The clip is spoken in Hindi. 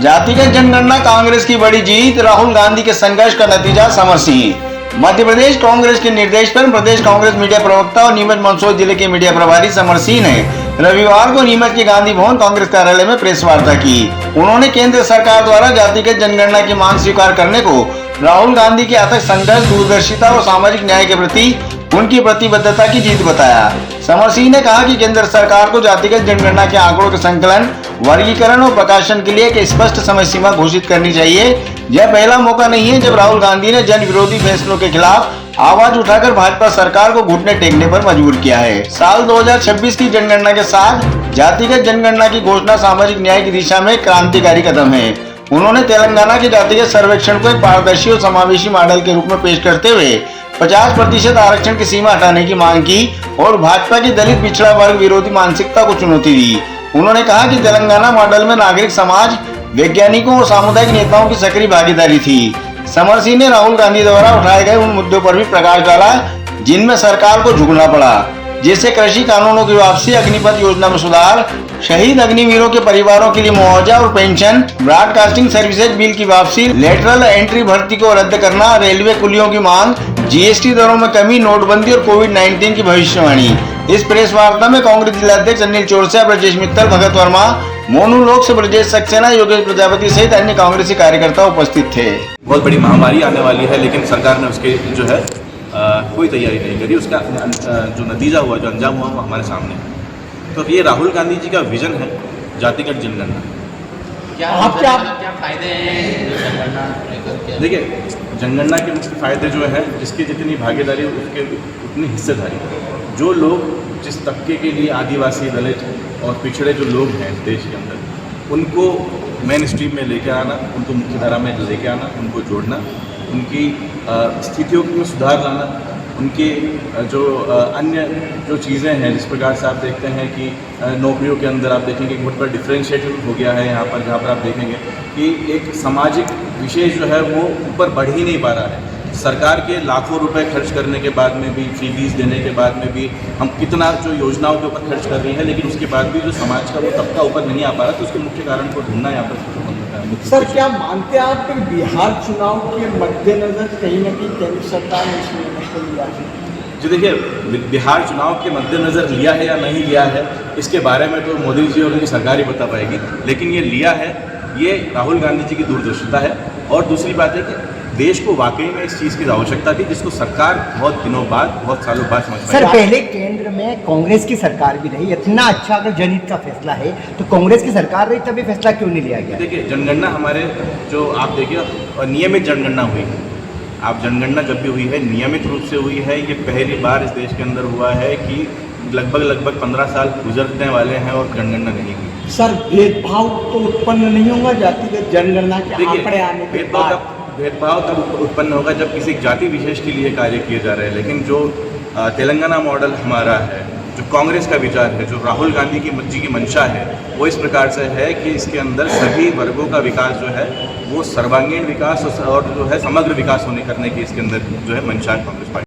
जातिगत जनगणना कांग्रेस की बड़ी जीत, राहुल गांधी के संघर्ष का नतीजा, समर सिंह। मध्य प्रदेश कांग्रेस के निर्देश पर प्रदेश कांग्रेस मीडिया प्रवक्ता और नीमच मंदसौर जिले के मीडिया प्रभारी समर सिंह ने रविवार को नीमच के गांधी भवन कांग्रेस कार्यालय में प्रेस वार्ता की। उन्होंने केंद्र सरकार द्वारा जातिगत जनगणना की मांग स्वीकार करने को राहुल गांधी के अथक संघर्ष, दूरदर्शिता और सामाजिक न्याय के प्रति उनकी प्रतिबद्धता की जीत बताया। समर सिंह ने कहा कि केंद्र सरकार को जातिगत जनगणना के आंकड़ों के संकलन, वर्गीकरण और प्रकाशन के लिए एक स्पष्ट समय सीमा घोषित करनी चाहिए। यह पहला मौका नहीं है जब राहुल गांधी ने जन विरोधी फैसलों के खिलाफ आवाज उठाकर भाजपा सरकार को घुटने टेकने पर मजबूर किया है। साल 2026 की जनगणना के साथ जातिगत जनगणना की घोषणा सामाजिक न्याय की दिशा में क्रांतिकारी कदम है। उन्होंने तेलंगाना के जातिगत सर्वेक्षण को एक पारदर्शी और समावेशी मॉडल के रूप में पेश करते हुए 50% आरक्षण की सीमा हटाने की मांग की और भाजपा की दलित पिछड़ा वर्ग विरोधी मानसिकता को चुनौती दी। उन्होंने कहा कि तेलंगाना मॉडल में नागरिक समाज, वैज्ञानिकों और सामुदायिक नेताओं की सक्रिय भागीदारी थी। समर सिंह ने राहुल गांधी द्वारा उठाए गए उन मुद्दों पर भी प्रकाश डाला जिनमें सरकार को झुकना पड़ा, जैसे कृषि कानूनों की वापसी, अग्निपथ योजना में सुधार, शहीद अग्निवीरों के परिवारों के लिए मुआवजा और पेंशन, ब्रॉडकास्टिंग सर्विसेज बिल की वापसी, लेटरल एंट्री भर्ती को रद्द करना, रेलवे कुलियों की मांग, जीएसटी दरों में कमी, नोटबंदी और कोविड-19 की भविष्यवाणी। इस प्रेस वार्ता में कांग्रेस जिलाध्यक्ष अनिल चोरसिया, ब्रजेश मित्तल, भगत वर्मा, मोनू लोक से ब्रजेश सक्सेना, योगेश प्रजापति सहित अन्य कांग्रेसी कार्यकर्ता उपस्थित थे। बहुत बड़ी महामारी आने वाली है, लेकिन सरकार ने उसके जो है कोई तैयारी नहीं करी। उसका जो नतीजा हुआ, जो अंजाम हुआ, वो हमारे सामने है। तो ये राहुल गांधी जी का विजन है जातिगत जनगणना। क्या फायदे हैं? देखिए, जनगणना के मुख्य फायदे जो हैं, जिसकी जितनी भागीदारी उसके उतनी हिस्सेदारी। जो लोग, जिस तबके के लिए आदिवासी, दलित और पिछड़े जो लोग हैं देश के अंदर, उनको मेन स्ट्रीम में लेके आना, उनको मुख्यधारा में लेके आना, उनको जोड़ना, उनकी स्थितियों में सुधार लाना, उनके जो अन्य जो चीज़ें हैं, जिस प्रकार से आप देखते हैं कि नौकरियों के अंदर आप देखेंगे बहुत बड़ा डिफ्रेंशिएशन हो गया है यहाँ पर, जहाँ पर आप देखेंगे कि एक सामाजिक विशेष जो है वो ऊपर बढ़ ही नहीं पा रहा है। सरकार के लाखों रुपए खर्च करने के बाद में भी, फीस देने के बाद में भी हम कितना जो योजनाओं के ऊपर खर्च कर रही है, लेकिन उसके बाद भी जो समाज का वो तबका ऊपर नहीं आ पा रहा, तो उसके मुख्य कारण को ढूंढना यहाँ पर। सर, क्या मानते हैं आप कि बिहार चुनाव के मद्देनजर कहीं न कहीं केंद्र सरकार ने इस निर्णय को लिया है? जी देखिए, बिहार चुनाव के मद्देनजर लिया है या नहीं लिया है, इसके बारे में तो मोदी जी और उनकी सरकार ही बता पाएगी, लेकिन ये लिया है, ये राहुल गांधी जी की दूरदर्शिता है। और दूसरी बात है कि देश को वाकई में इस चीज़ की आवश्यकता थी, जिसको सरकार बहुत दिनों बाद, बहुत सालों बाद समझ पाई। सर, पहले केंद्र में कांग्रेस की सरकार भी रही, इतना अच्छा अगर जनहित का फैसला है तो कांग्रेस की सरकार रही, तभी फैसला क्यों नहीं लिया गया? देखिए, जनगणना हमारे जो आप देखिए नियमित जनगणना हुई है। आप जनगणना जब भी हुई है, नियमित रूप से हुई है। ये पहली बार इस देश के अंदर हुआ है कि लगभग 15 साल गुजरने वाले हैं और जनगणना नहीं हुई। सर, भेदभाव तो उत्पन्न नहीं होगा जातिगत जनगणना के आंकड़े आने के बाद? भेदभाव तब उत्पन्न होगा जब किसी जाति विशेष के लिए कार्य किए जा रहे हैं, लेकिन जो तेलंगाना मॉडल हमारा है, जो कांग्रेस का विचार है, जो राहुल गांधी जी की मंशा है, वो इस प्रकार से है कि इसके अंदर सभी वर्गों का विकास जो है वो सर्वांगीण विकास और जो है समग्र विकास होने करने की इसके अंदर जो है मंशा है कांग्रेस पार्टी।